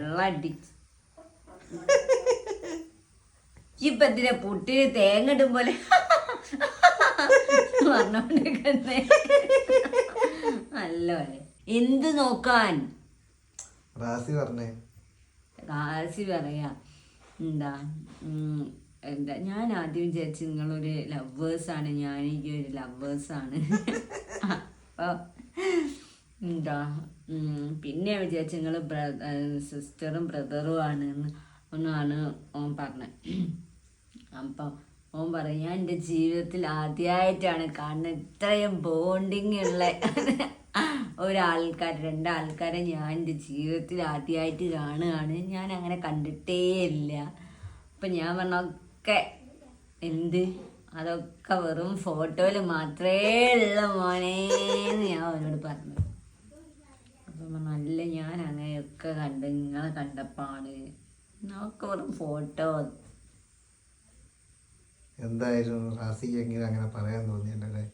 വെള്ളടിച്ച് ഇപ്പൊ ഇതിനെ പുട്ടിന് തേങ്ങ ഇടും പോലെ പറഞ്ഞോണ്ടിരിക്കുന്നേ. നല്ല പോലെ എന്ത് നോക്കാൻ റാസി പറയാ എന്താ ഞാൻ ആദ്യം വിചാരിച്ചു നിങ്ങളൊരു ലവേഴ്സാണ്, ഞാൻ ഈ ഒരു ലവേഴ്സാണ്. അപ്പോൾ പിന്നെ വിചാരിച്ചു നിങ്ങൾ സിസ്റ്ററും ബ്രദറും ആണ് എന്നാണ് ഓൻ പറഞ്ഞത്. അപ്പം ഓൻ പറയും ഞാൻ എൻ്റെ ജീവിതത്തിൽ ആദ്യമായിട്ടാണ് കാണുന്നത് ഇത്രയും ബോണ്ടിങ് ഉള്ള രണ്ടാൾക്കാരെ ഞാൻ എൻ്റെ ജീവിതത്തിൽ ആദ്യമായിട്ട് കാണുകയാണ്. ഞാൻ അങ്ങനെ കണ്ടിട്ടേ ഇല്ല. അപ്പം ഞാൻ പറഞ്ഞൊക്കെ അതൊക്കെ വെറും ഫോട്ടോയിൽ മാത്രമേ ഉള്ള മോനേന്ന് ഞാൻ അവനോട് പറഞ്ഞു. അപ്പം നല്ല ഞാൻ അങ്ങനെയൊക്കെ കണ്ട് നിങ്ങളെ കണ്ടപ്പാണ് നമുക്ക് വെറും ഫോട്ടോ. എന്തായാലും റാസിക്ക് എങ്ങനെ അങ്ങനെ പറയാൻ തോന്നിയല്ലേ?